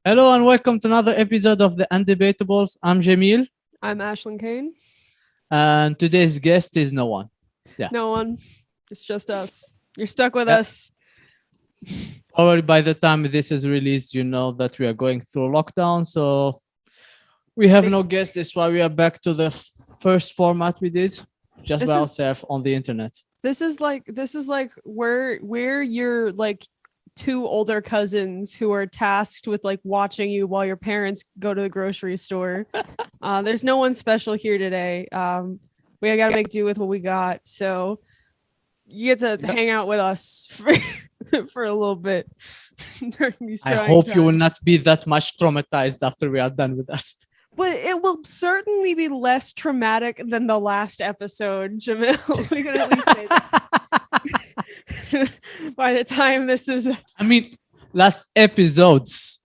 Hello and welcome to another episode of the Undebatables. I'm Jamil, I'm Ashlyn Kane. and today's guest is no one. Yeah. No one. It's just us. You're stuck with Yeah. us. Probably by the time this is released, you know that we are going through lockdown, so we have no guest. That's why we are back to the first format we did, just This by is- ourselves on the internet. This is like where you're like two older cousins who are tasked with like watching you while your parents go to the grocery store. There's no one special here today. We gotta make do with what we got. So you get to hang out with us for a little bit during these I trying hope you will times. not be that much traumatized after we are done with us. But it will certainly be less traumatic than the last episode, Jamil. We can at least say that. By the time this is I mean, last episodes.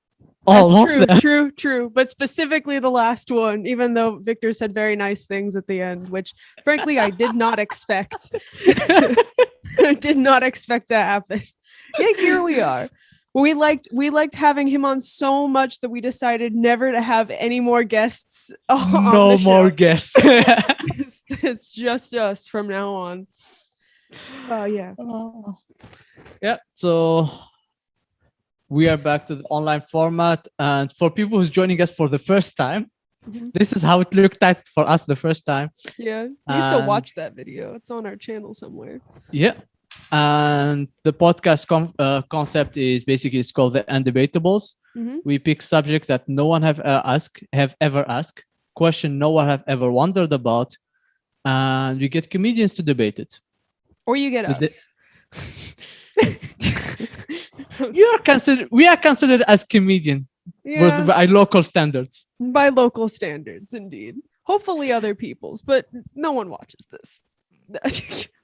All that's of true, them. true. But specifically the last one, even though Victor said very nice things at the end, which frankly I did not expect. I did not expect to happen. Yet here we are. We liked having him on so much that we decided never to have any more guests on No the more show. guests. It's just us from now on. Oh yeah. Yeah, so we are back to the online format, and for people who's joining us for the first time, Mhm. this is how it looked at for us the first time. Yeah. You can still And- watch that video. It's on our channel somewhere. Yeah, and the podcast concept is basically it's called the Undebatables. Mhm. We pick subjects that no one have ever asked, question no one have ever wondered about, and we get comedians to debate it. Or you get Today- us. We are considered as comedian Yeah, by local standards. by local standards, indeed. Hopefully other people's, but no one watches this.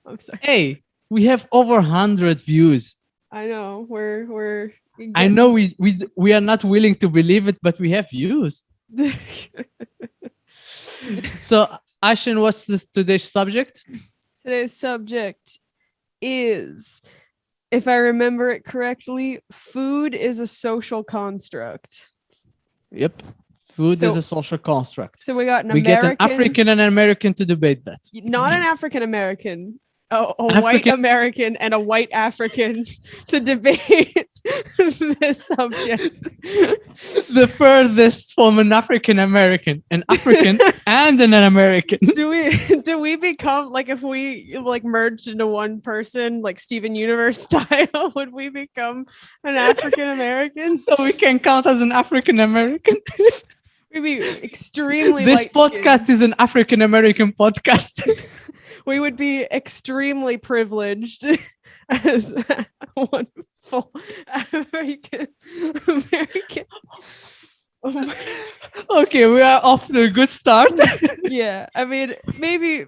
I'm sorry. Hey, we have over 100 views. I know we're. I know we are not willing to believe it, but we have views. So, Ashen, what's today's subject? Today's subject is, if I remember it correctly, food is a social construct. Yep. Food is So- a social construct. So we got an We get American, an African and an American to debate that. not an African American, a white African- American and a white African to debate this subject. The furthest from an African American, an African and an American. Do we become like, if we like merged into one person, like Steven Universe style, would we become an African American? So we can count as an African American. We'd be extremely This light-skinned. podcast is an African American podcast. We would be extremely privileged as one full African American. Okay, we are off to a good start. Yeah, I mean, maybe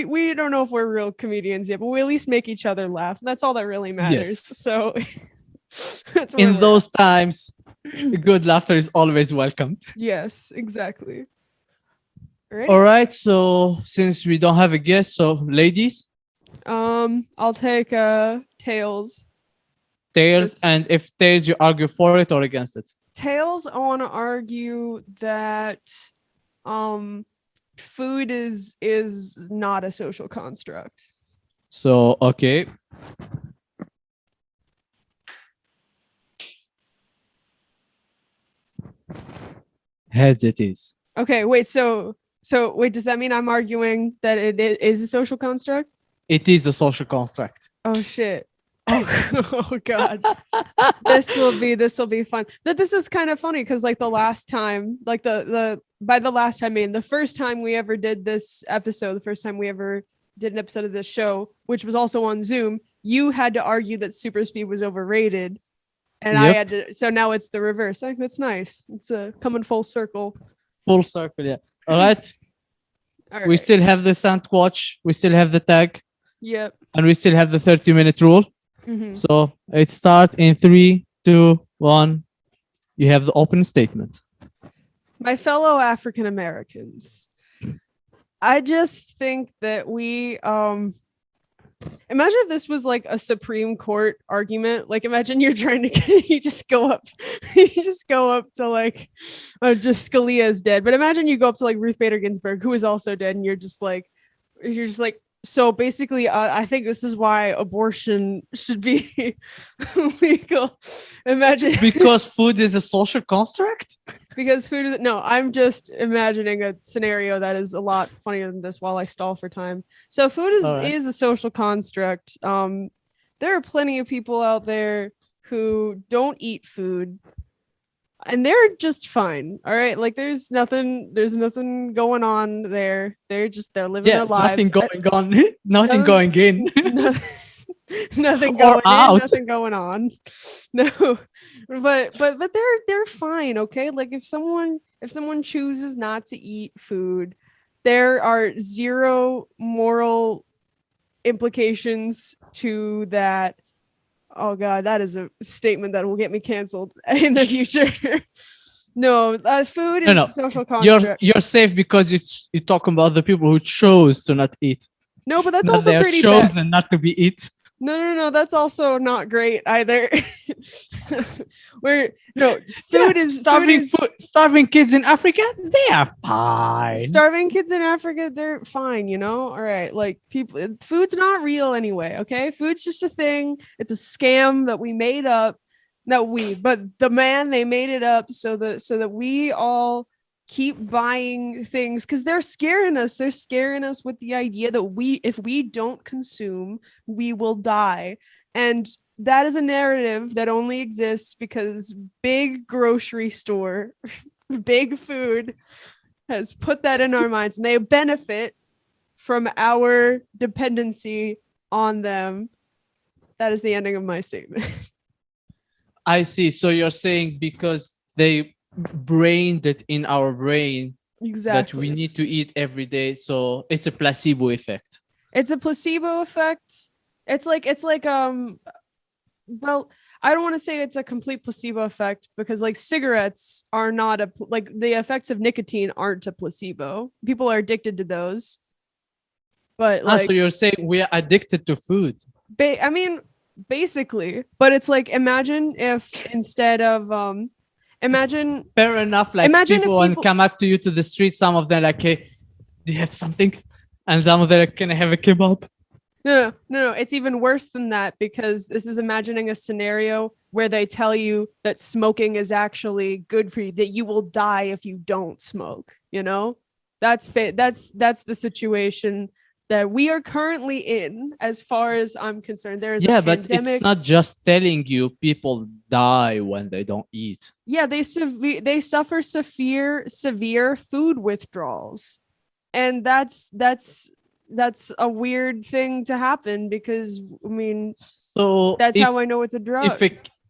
we don't know if we're real comedians yet, but we at least make each other laugh. That's all that really matters. Yes. So that's where In we're those times, good laughter is always welcomed. at. Yes, exactly. Ready? All right, so since we don't have a guest, so ladies, I'll take tails. tails, It's- and if tails, you argue for it or against it. Tails, I want to argue that food is not a social construct. So, okay. Heads it is. Okay, wait, so wait, does that mean I'm arguing that it is a social construct? It is a social construct. Oh shit. Oh, oh god. This will be fun. But this is kind of funny because like the last time, like the by the last time I mean the first time we ever did this episode, the first time we ever did an episode of this show, which was also on Zoom, you had to argue that super speed was overrated. And I Yep. had to, so now it's the reverse. I think that's nice. It's coming full circle. Full circle, yeah. All right. All We right. still have the Sandwatch, we still have the tag, Yep. and we still have the 30-minute rule. Mhm. So it starts in 3, 2, 1. You have the open statement. My fellow African Americans, I just think that we Imagine if this was like a Supreme Court argument. Like, imagine you're trying to get, you just go up, you just go up to like, just Scalia is dead. But imagine you go up to like Ruth Bader Ginsburg, who is also dead, and you're just like, so basically, I think this is why abortion should be legal. Imagine Because food is a social construct. because food is no. I'm just imagining a scenario that is a lot funnier than this while I stall for time. So food All right. is a social construct. There are plenty of people out there who don't eat food and they're just fine. All right. Like there's nothing going on there. They're living Yeah, their nothing lives. going on, nothing Nothing's- going in. No- nothing Or going in, out. nothing going on. No, but they're fine. Okay, like if someone chooses not to eat food, there are zero moral implications to that. Oh god, that is a statement that will get me canceled in the future. No, food is No. a social You're construct. you're safe because you talk about the people who chose to not eat. No, but that's Not also they are pretty bad. chosen not to be eat. No. That's also not great either. Where no food Yeah, is starving kids in Africa, they are fine. starving kids in Africa. They're fine, you know. All right, like people, food's not real anyway. Okay, food's just a thing. It's a scam that we made up. But the man they made it up so that we all keep buying things because they're scaring us. They're scaring us with the idea that if we don't consume, we will die. And that is a narrative that only exists because big grocery store, big food has put that in our minds and they benefit from our dependency on them. That is the ending of my statement. I see. So you're saying because they brained it in our brain that we Exactly. need to eat every day, so it's a placebo effect. It's a placebo effect. It's like well, I don't want to say it's a complete placebo effect because like cigarettes are not like the effects of nicotine aren't a placebo. People are addicted to those. But like So you're saying we are addicted to food. I mean basically, but it's like imagine if instead of imagine Fair enough. Like Imagine if people when people- come up to you to the street, some of them like, hey, do you have something? And some of them like, can I have a kebab? No, it's even worse than that because this is imagining a scenario where they tell you that smoking is actually good for you, that you will die if you don't smoke, you know? That's the situation that we are currently in as far as I'm concerned. There is a But pandemic. it's not just telling you people die when they don't eat. Yeah, they suffer severe food withdrawals. And that's a weird thing to happen because I mean So that's how I know it's a drug.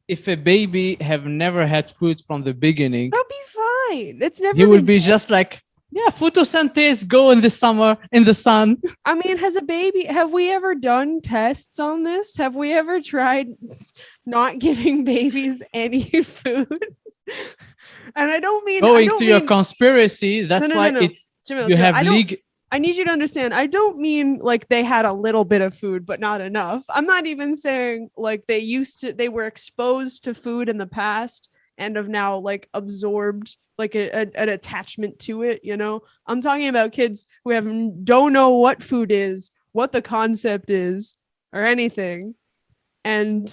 If a baby have never had food from the beginning, They'll be fine. It's never he will been be tested. just like, yeah, photosynthesis, go in the summer in the sun. I mean, have we ever done tests on this? Have we ever tried not giving babies any food? And I don't mean Going to your conspiracy, that's No. why it's Jamil, you Jamil, have I don't- league. I need you to understand. I don't mean like they had a little bit of food, but not enough. I'm not even saying like they were exposed to food in the past and have now like absorbed like an attachment to it, you know? I'm talking about kids who don't know what food is, what the concept is, or anything. And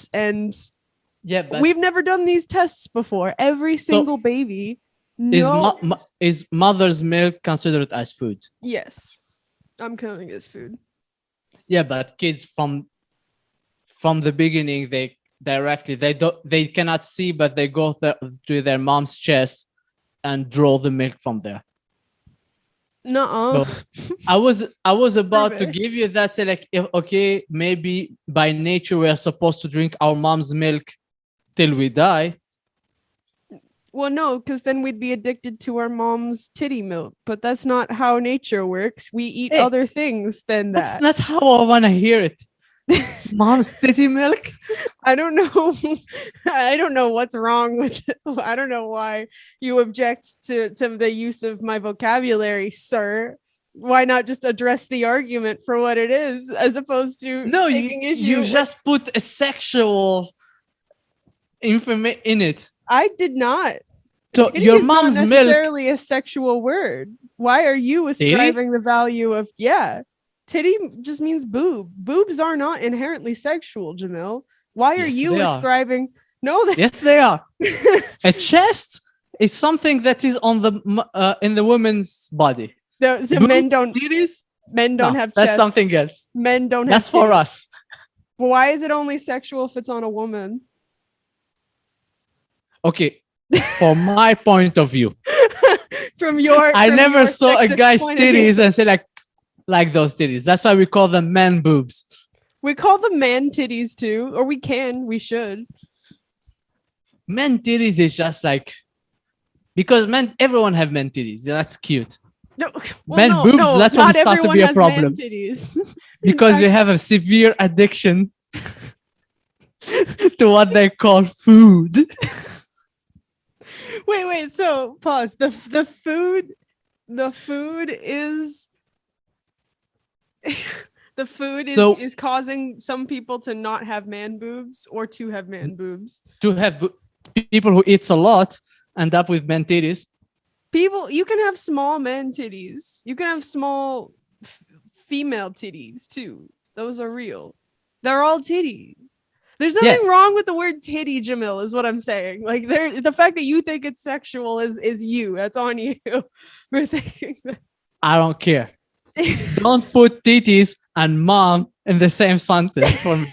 Yeah, but we've never done these tests before. Every single baby knows. is mother's milk considered as food? Yes, I'm counting it as food. Yeah, but kids from the beginning, they cannot see, but they go to their mom's chest and draw the milk from there. Nuh-uh. So I was about to Prove it. give you that, say like, okay, maybe by nature we are supposed to drink our mom's milk till we die. Well, no, because then we'd be addicted to our mom's titty milk. But that's not how nature works. We eat Hey, other things than That's that. not how I want to hear it. Mom's titty milk. I don't know. I don't know what's wrong with it. I don't know why you object to the use of my vocabulary, sir. Why not just address the argument for what it is, as opposed to No, taking issue you with- just put a sexual information in it. I did not. So Titty your is not mom's milk. necessarily a sexual word. Why are you Titty? ascribing the value of titty just means boob. Boobs are not inherently sexual, Jamil. Why are Yes, you they are. ascribing no they Yes, they are. A chest is something that is on the in the woman's body. so Boob, men don't titties? No, have that's chests. something else. Men don't That's have for titties. us. But why is it only sexual if it's on a woman? Okay, from my point of view, I from never your saw a sexist guy's point of view. titties and say like those titties. That's why we call them man boobs. We call them man titties too, or we should. Men titties is just like because everyone have men titties. That's cute. No, Men boobs, that's when not it start to everyone be a has problem. Man titties. Because fact- you have a severe addiction to what they call food. Wait. So pause. The food is the food is causing some people to not have man boobs or to have man boobs. To have people who eats a lot end up with men titties. People, you can have small man titties. You can have small female titties too. Those are real. They're all titties. There's nothing wrong with the word titty, Jamil, is what I'm saying. Like the fact that you think it's sexual is you. That's on you for thinking that. I don't care. Don't put titties and mom in the same sentence for me.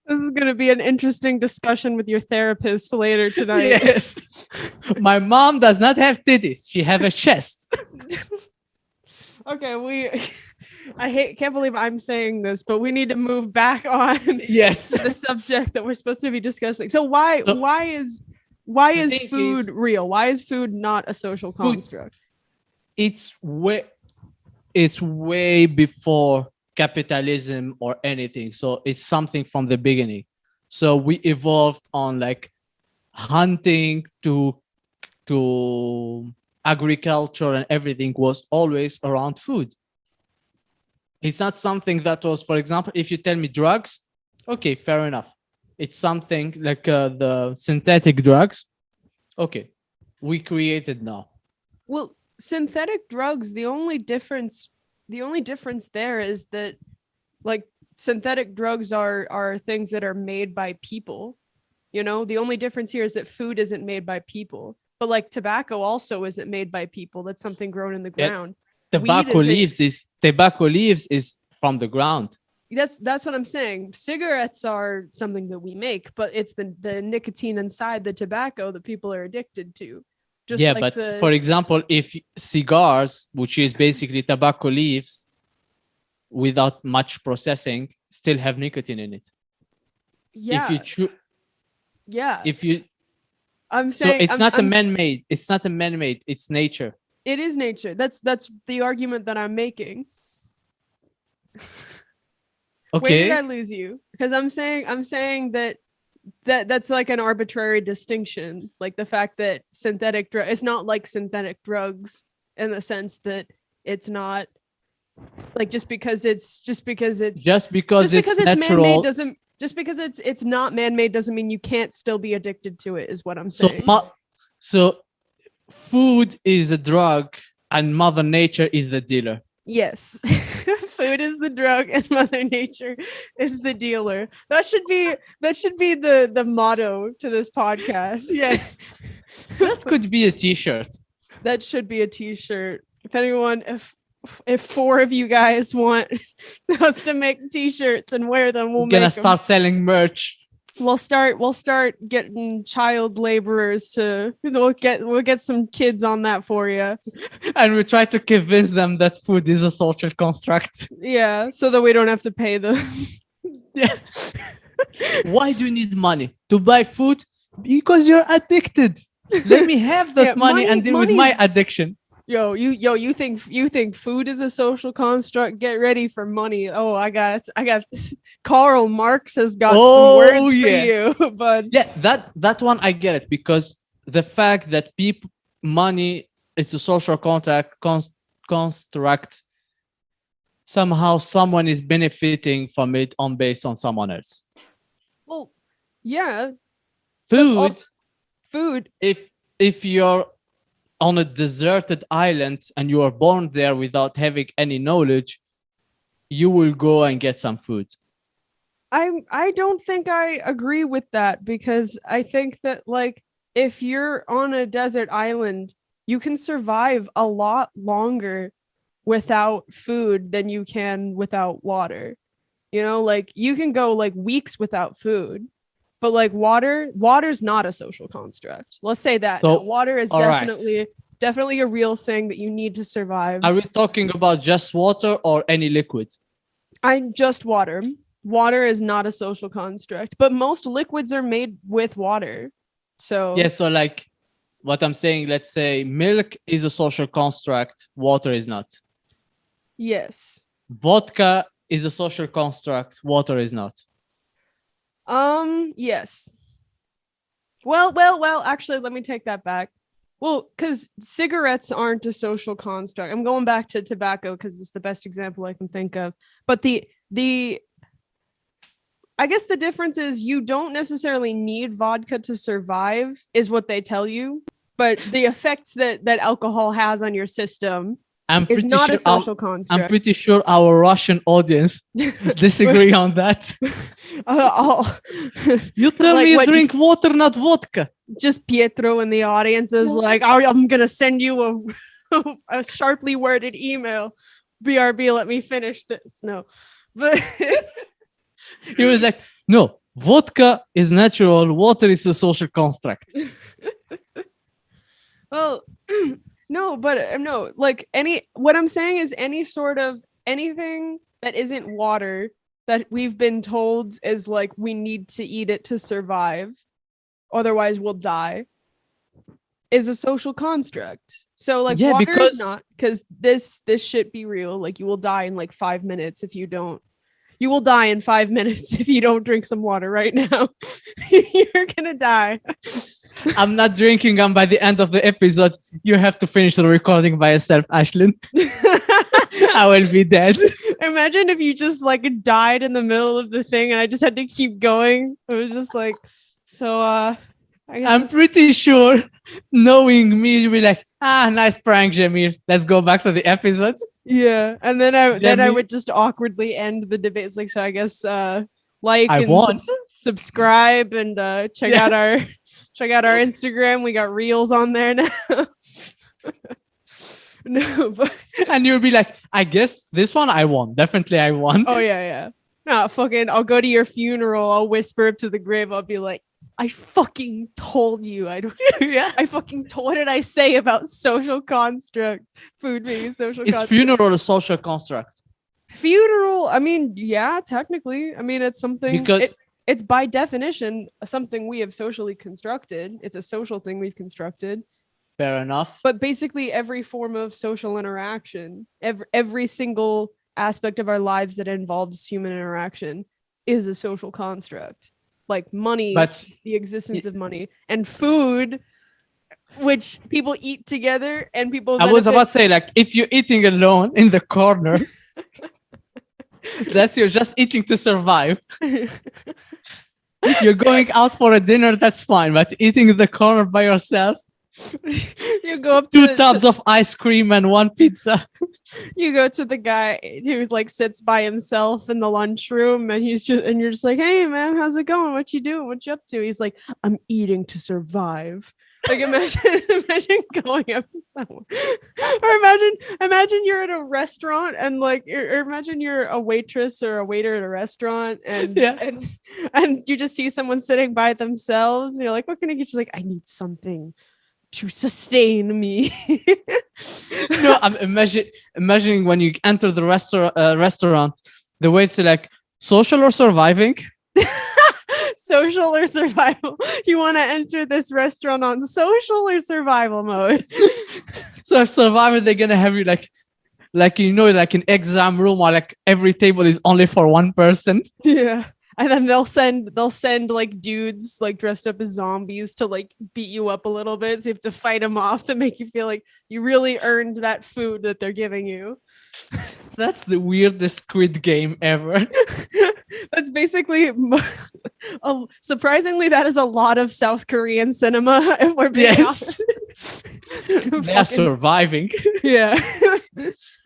This is going to be an interesting discussion with your therapist later tonight. Yes. My mom does not have titties. She have a chest. Okay, can't believe I'm saying this, but we need to move back on Yes. to the subject that we're supposed to be discussing. So why is food real? Why is food not a social construct? It's way before capitalism or anything. So it's something from the beginning. So we evolved on like hunting to agriculture, and everything was always around food. It's not something that was, for example, if you tell me drugs, okay, fair enough. It's something like the synthetic drugs. Okay, we created now. Well, synthetic drugs, the only difference there is that like synthetic drugs are things that are made by people. You know, the only difference here is that food isn't made by people. But like tobacco also isn't made by people. That's something grown in the ground. Tobacco leaves is from the ground. That's what I'm saying. Cigarettes are something that we make, but it's the nicotine inside the tobacco that people are addicted to. Just yeah, like but for example, if cigars, which is basically tobacco leaves without much processing, still have nicotine in it. Yeah. I'm saying so it's not a man-made. It's not a man-made. It's nature. It is nature. That's the argument that I'm making. Okay. Where did I lose you? Because I'm saying that's like an arbitrary distinction. Like the fact that it's not like synthetic drugs in the sense that it's not like just because it's natural man-made doesn't. Just because it's not man-made doesn't mean you can't still be addicted to it, is what I'm saying. So food is a drug and Mother Nature is the dealer. Yes. Food is the drug and Mother Nature is the dealer. That should be the motto to this podcast. Yes. That could be a t-shirt. That should be a t-shirt. If four of you guys want us to make t-shirts and wear them, we're gonna start selling merch. We'll start getting child laborers we'll get some kids on that for you. And we try to convince them that food is a social construct. Yeah, so that we don't have to pay them. Yeah. Why do you need money? To buy food? Because you're addicted. Let me have that money and deal with my addiction. You think food is a social construct? Get ready for money. Oh, I got Karl Marx has got some words for you, but yeah, that one I get it, because the fact that money is a social construct, somehow someone is benefiting from it on based on someone else. Well, yeah, Food, also, food. if you're on a deserted island and you are born there without having any knowledge, you will go and get some food. I don't think I agree with that, because I think that, like, if you're on a desert island, you can survive a lot longer without food than you can without water. You know, like, you can go like weeks without food, but like water's not a social construct. Let's say that. So, now. Water is all right. definitely a real thing that you need to survive. Are we talking about just water or any liquid? Just water. Water is not a social construct, but most liquids are made with water. So Yeah, so like what I'm saying, let's say milk is a social construct, water is not. yes. Vodka is a social construct, water is not. Yes. Well, actually, let me take that back. Well, because cigarettes aren't a social construct. I'm going back to tobacco because it's the best example I can think of. But the I guess the difference is you don't necessarily need vodka to survive, is what they tell you. But the effects that alcohol has on your system is not a social construct. I'm pretty sure our Russian audience disagree on that. You tell like, me you what, drink water, not vodka. Just Pietro in the audience is like, I'm gonna send you a sharply worded email. BRB, let me finish this. No, but He was like, no, vodka is natural, water is a social construct. well, no, but no, like what I'm saying is any sort of anything that isn't water that we've been told is like we need to eat it to survive, otherwise we'll die, is a social construct. So like water is not, because this shit be real. Like you will die in like 5 minutes if you don't. You will die in 5 minutes if you don't drink some water right now. You're gonna die. I'm not drinking, and by the end of the episode, you have to finish the recording by yourself, Ashlyn. I will be dead. Imagine if you just like died in the middle of the thing and I just had to keep going. It was just like, so I'm pretty sure, knowing me, you'll be like, nice prank, Jamil. Let's go back to the episode. Yeah, and then I would just awkwardly end the debate. It's like, so I guess like and subscribe and check out our Instagram. We got reels on there now. No, but and you'll be like, I guess this one I won. Definitely I won. Oh yeah. No, fucking, I'll go to your funeral. I'll whisper up to the grave. I'll be like, I fucking told you. I fucking told. What did I say about social construct? Food being a social construct. Is funeral a social construct? Funeral, I mean, yeah, technically. I mean, it's something, because it's by definition something we have socially constructed. It's a social thing we've constructed. Fair enough. But basically every form of social interaction, every single aspect of our lives that involves human interaction is a social construct. Like money, the existence of money, and food, which people eat together, and people I was about to say, like, if you're eating alone in the corner, that's you're just eating to survive. If you're going out for a dinner, that's fine, but eating in the corner by yourself, you go up to 2 tubs of ice cream and 1 pizza. You go to the guy who's like sits by himself in the lunchroom, and you're just like, hey man, how's it going? What you doing? What you up to? He's like, I'm eating to survive. Like imagine going up to someone, or imagine you're at a restaurant and like, or imagine you're a waitress or a waiter at a restaurant, and you just see someone sitting by themselves. And you're like, what can I get you? Like, I need something to sustain me. No, I'm imagining when you enter the restaurant, the wait's like, social or surviving? Social or survival? You want to enter this restaurant on social or survival mode? So if survivor, they're gonna have you like like an exam room, or like every table is only for one person. Yeah. and then they'll send like dudes like dressed up as zombies to like beat you up a little bit, so you have to fight them off to make you feel like you really earned that food that they're giving you. That's the weirdest Squid Game ever. That's basically surprisingly that is a lot of South Korean cinema, if we're being Yes. honest. They are surviving. Yeah.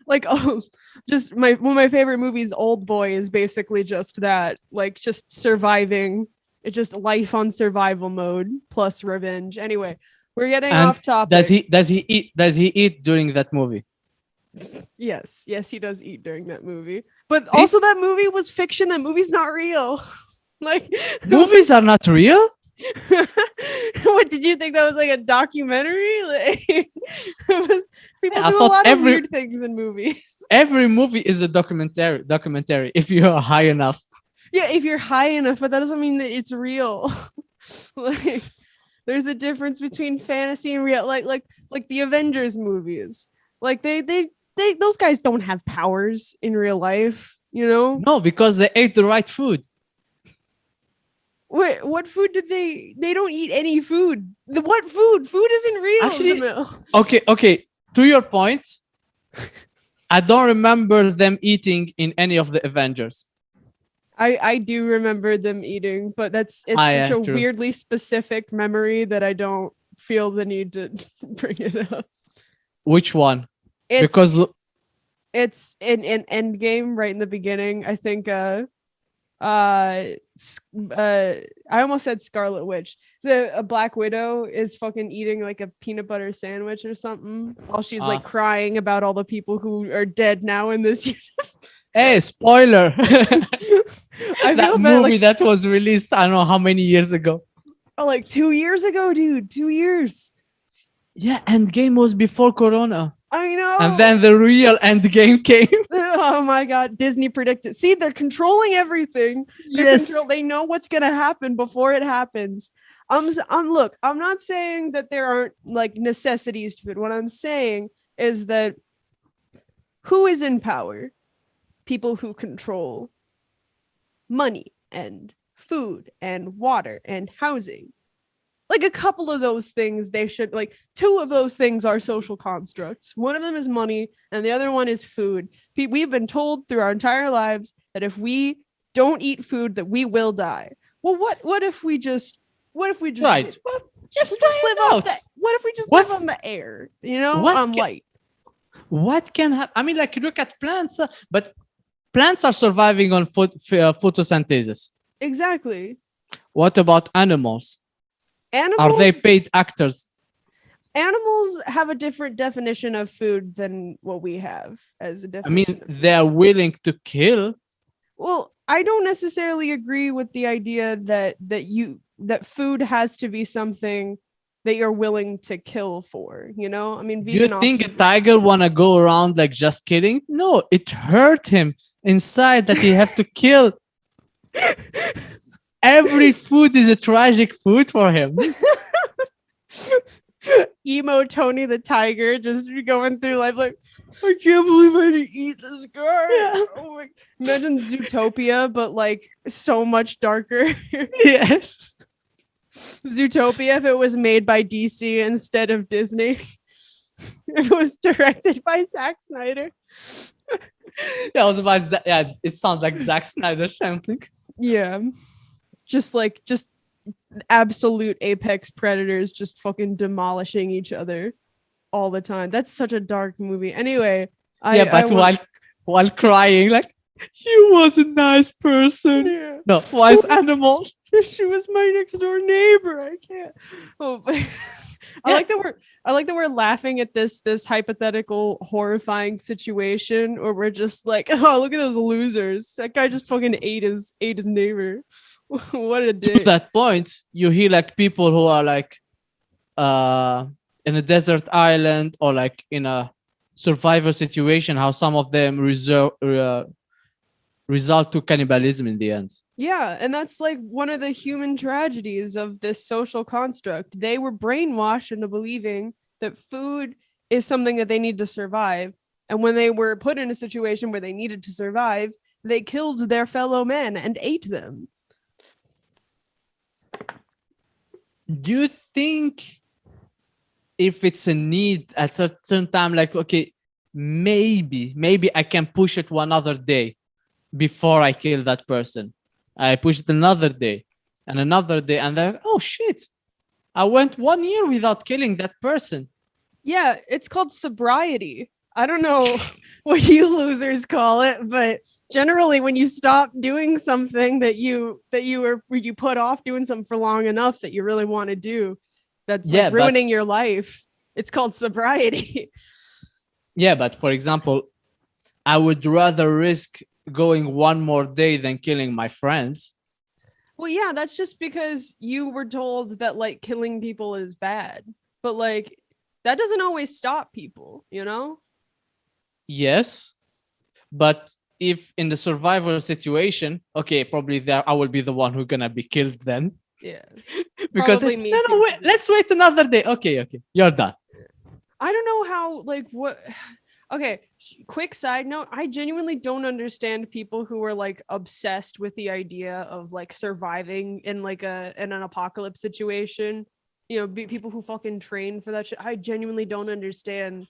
Like, oh, just one of my favorite movies, Old Boy, is basically just that, like just surviving. It's just life on survival mode plus revenge. Anyway, we're getting And off topic. does he eat during that movie? Yes, he does eat during that movie. But See? also that movie was fiction. That movie's not real. Like, Movies are not real? what did you think that was, like a documentary? Like, it was, people I do a thought lot of weird things in movies. Every movie is a documentary if you are high enough. Yeah, if you're high enough, but that doesn't mean that it's real. Like, there's a difference between fantasy and real. Like the Avengers movies. Like they those guys don't have powers in real life, you know? No, because they ate the right food. Wait, what food did they don't eat any food. What food? Food isn't real. Actually, Jamil. Okay. To your point, I don't remember them eating in any of the Avengers. I do remember them eating, but it's such a true. weirdly specific memory that I don't feel the need to bring it up. Which one? It's in Endgame right in the beginning. I think I almost said Scarlet Witch. So a Black Widow is fucking eating like a peanut butter sandwich or something while she's like crying about all the people who are dead now in this universe. Hey, spoiler. That movie like, that was released, I don't know how many years ago. Oh, like 2 years ago, dude. 2 years. Yeah, Endgame was before Corona. I know. And then the real Endgame came. Oh my god, Disney predicted. See, they're controlling everything. They know what's gonna happen before it happens. Look, I'm not saying that there aren't like necessities to it. What I'm saying is that who is in power? People who control money and food and water and housing. Like a couple of those things, they should, like, two of those things are social constructs. One of them is money and the other one is food. We've been told through our entire lives that if we don't eat food, that we will die. Well, what if we just right? Just live out. What if we just live on the air? You know, on light. What can happen? I mean, like, you look at plants, but plants are surviving on photosynthesis. Exactly. What about animals? Animals, are they paid actors? Animals have a different definition of food than what we have as a definition. I mean, they're willing to kill. Well, I don't necessarily agree with the idea that food has to be something that you're willing to kill for, you know? I mean, do you think a tiger wanna go around like just killing? No, it hurt him inside that he have to kill. Every food is a tragic food for him. Emo Tony the tiger just going through life like, I can't believe I had to eat this guy. Yeah. Oh imagine Zootopia, but like so much darker. Yes. Zootopia if it was made by DC instead of Disney. It was directed by Zack Snyder. Yeah, I was about it sounds like Zack Snyder something. Yeah. Just absolute apex predators just fucking demolishing each other all the time. That's such a dark movie. Anyway, while crying, like, he was a nice person. Yeah. No, wise animal. She was my next door neighbor. I can't. Oh, but I like that we're laughing at this hypothetical horrifying situation, or we're just like, oh, look at those losers. That guy just fucking ate his neighbor. What a day. To that point, you hear like people who are like in a desert island or like in a survivor situation, how some of them result to cannibalism in the end. Yeah, and that's like one of the human tragedies of this social construct. They were brainwashed into believing that food is something that they need to survive. And when they were put in a situation where they needed to survive, they killed their fellow men and ate them. Do you think if it's a need at certain time, like, okay, maybe I can push it one other day before I kill that person. I push it another day and another day, and then, oh shit, I went 1 year without killing that person. Yeah, it's called sobriety. I don't know what you losers call it, but generally when you stop doing something that you put off doing something for long enough that you really want to do, that's like Yeah, ruining your life. It's called sobriety. but for example, I would rather risk going one more day than killing my friends. Well, yeah, that's just because you were told that like killing people is bad. But like that doesn't always stop people, you know? Yes, but if in the survivor situation, okay, probably there I will be the one who's gonna be killed then. Yeah. Because Probably me no, too. wait, let's wait another day. Okay, you're done. I don't know how, like, what. Okay, quick side note. I genuinely don't understand people who are like obsessed with the idea of like surviving in like in an apocalypse situation. You know, people who fucking train for that shit. I genuinely don't understand.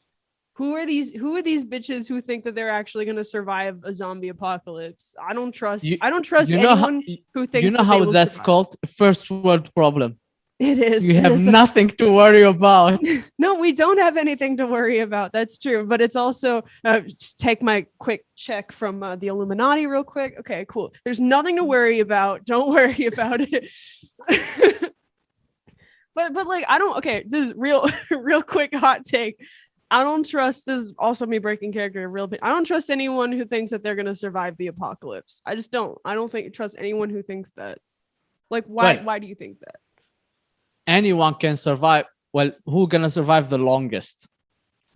Who are these bitches who think that they're actually going to survive a zombie apocalypse? You, I don't trust you know how anyone who you thinks know that they how will that's survive. called first world problem. It is. You It have is. nothing to worry about. No, we don't have anything to worry about. That's true. But it's also, just take my quick check from the Illuminati real quick. Okay, cool. There's nothing to worry about. Don't worry about it. but like, I don't, okay, this is real quick hot take. I don't trust, this is also me breaking character real bit. I don't trust anyone who thinks that they're going to survive the apocalypse. I just don't. I don't trust anyone who thinks that. Like, Well, why do you think that? anyone can survive. Well, who gonna survive the longest?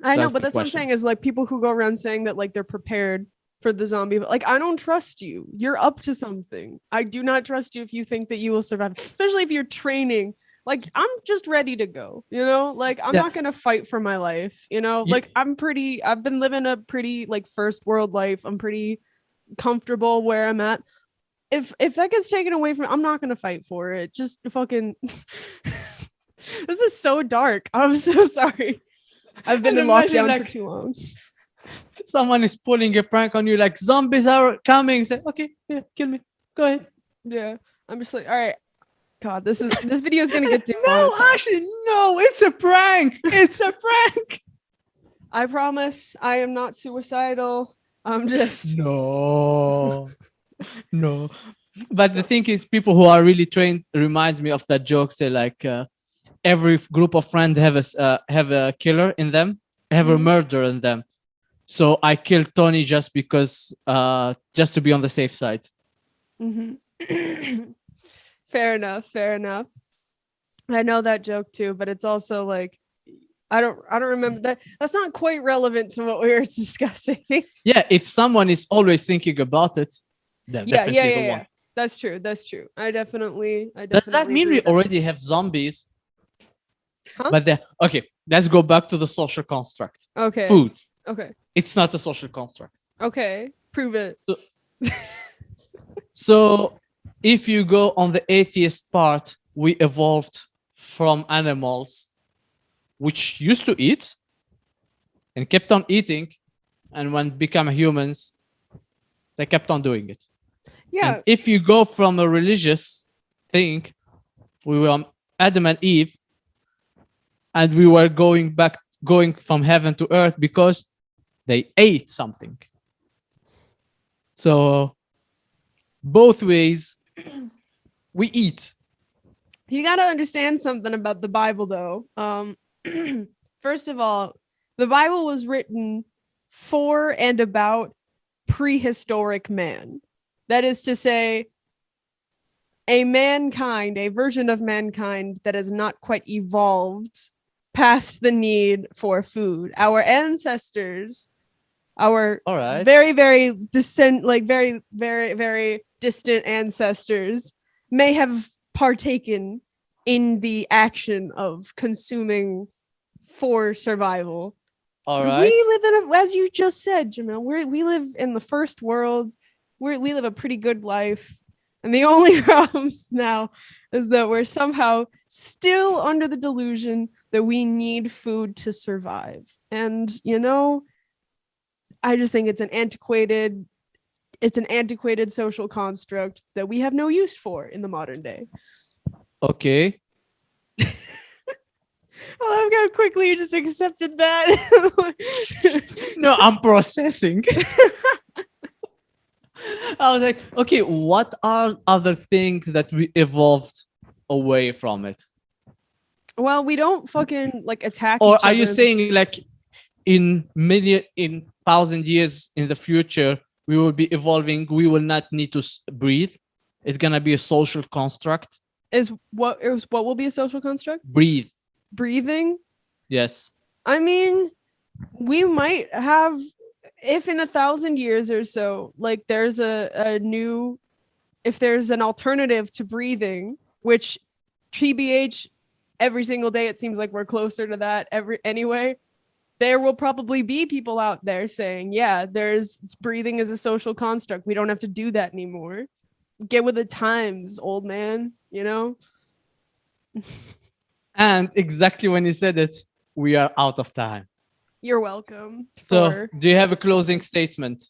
I know, That's but the that's what I'm question. saying is like people who go around saying that like they're prepared for the zombie. Like, I don't trust you. You're up to something. I do not trust you if you think that you will survive, especially if you're training. Like, I'm just ready to go, you know? Like, I'm Yeah, not going to fight for my life, you know? you, Like, I've been living a pretty like first world life. I'm pretty comfortable where I'm at. If that gets taken away from me, I'm not going to fight for it. Just fucking This is so dark. I'm so sorry. I've been and in imagine lockdown for like too long. someone is pulling a prank on you, like zombies are coming. Say, okay, yeah, kill me. Go ahead. Yeah. I'm just like, all right. God, this video is gonna get No, demonetized. actually, no. It's a prank. It's a prank. I promise I am not suicidal. I'm just No, no. But the thing is, people who are really trained reminds me of that joke. Say like, every group of friends have a killer in them, have a Mhm. murderer in them. So I killed Tony just because, just to be on the safe side. Mhm. Fair enough. Fair enough. I know that joke too, but it's also like I don't remember that. That's not quite relevant to what we were discussing. Yeah, if someone is always thinking about it, they're Yeah. definitely the one. That's true. That's true. I Does that definitely mean agree we with that. already have zombies? Huh? But okay, let's go back to the social construct. Okay. Food. Okay. It's not a social construct. Okay. Prove it. So if you go on the atheist part, we evolved from animals which used to eat and kept on eating, and when become humans, they kept on doing it. And Yeah. if you go from a religious thing, we were Adam and Eve, and we were going from heaven to earth because they ate something. So both ways, we eat. You got to understand something about the Bible, though. First of all, the Bible was written for and about prehistoric man. That is to say, a version of mankind that has not quite evolved past the need for food. Our ancestors, our All right. very very distant ancestors may have partaken in the action of consuming for survival. All right. We live in as you just said, Jamil, we live in the first world. We live a pretty good life. And the only problem now is that we're somehow still under the delusion that we need food to survive. And, I just think it's an antiquated social construct that we have no use for in the modern day. Okay. I love how quickly you just accepted that. No, I'm processing. I was like, okay, what are other things that we evolved away from it? Well, we don't fucking like attack Or each are other you saying like in 1,000 years in the future, we will be evolving, we will not need to breathe? It's gonna be a social construct. what will be a social construct? Breathing. Yes. Yes. I mean, we might have, if in 1,000 years or so, like there's if there's an alternative to breathing, which TBH, every single day it seems like we're closer to that anyway. There will probably be people out there saying, yeah, breathing is a social construct. We don't have to do that anymore. Get with the times, old man, And exactly when you said it, we are out of time. You're welcome. So, do you have a closing statement?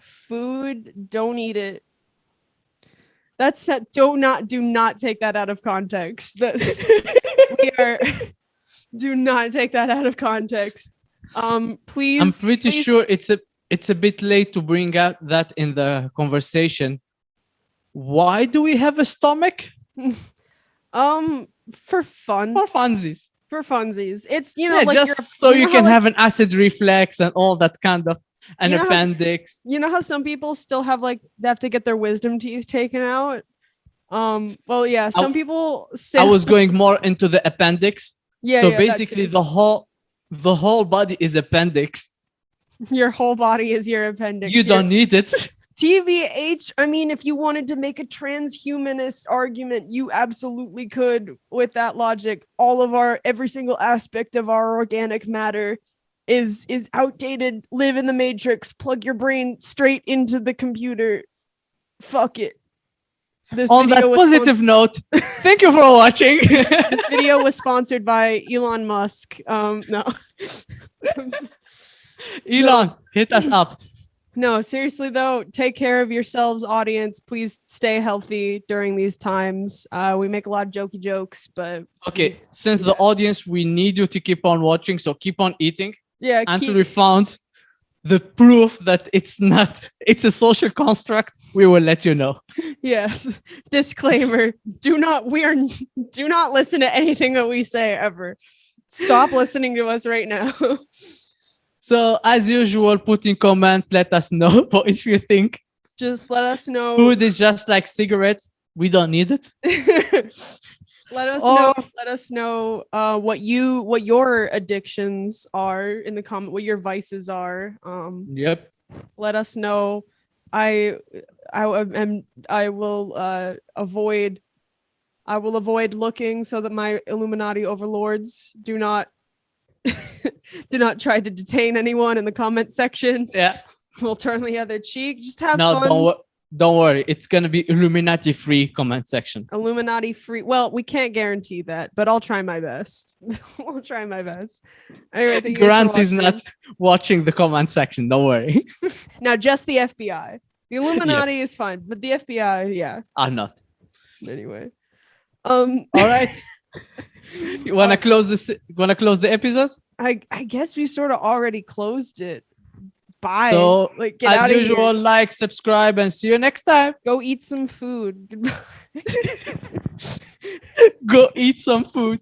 Food, don't eat it. That's do not take that out of context. Do not take that out of context. Please. I'm pretty sure it's a bit late to bring out that in the conversation. Why do we have a stomach? For fun. For funsies. For funsies. It's just so you can have an acid reflux and all that kind of an appendix. How some people still have they have to get their wisdom teeth taken out? Well, yeah, some people I was going more into the appendix. Yeah. So basically the whole body is appendix. Your whole body is your appendix. You don't need it. TBH, I mean, if you wanted to make a transhumanist argument, you absolutely could with that logic. Every single aspect of our organic matter is outdated. Live in the matrix, plug your brain straight into the computer. Fuck it. On that positive note, thank you for watching. This video was sponsored by Elon Musk. No. Elon, hit us up. No, seriously though, take care of yourselves, audience. Please stay healthy during these times. We make a lot of jokey jokes, but okay, since the audience, we need you to keep on watching, so keep on eating. Yeah, until we found the proof that it's a social construct, we will let you know. Yes. Disclaimer. Do not listen to anything that we say ever. Stop listening to us right now. So as usual, put in comment, let us know what you think. Just let us know. Food is just like cigarettes. We don't need it. Let us know what your addictions are in the comment, what your vices are. Yep. Let us know. I will avoid looking so that my Illuminati overlords do not try to detain anyone in the comment section. Yeah. We'll turn the other cheek. Just have fun. Don't worry. It's going to be Illuminati free comment section. Illuminati free. Well, we can't guarantee that, but I'll try my best. I'll try my best. Anyway, Grant is not watching the comment section. Don't worry. Now, just the FBI. The Illuminati is fine, but the FBI, yeah. I'm not. Anyway. All right. You want to close this? Want to close the episode? I guess we sort of already closed it. Bye. So, get as usual, like, subscribe, and see you next time. Go eat some food. Goodbye. Go eat some food.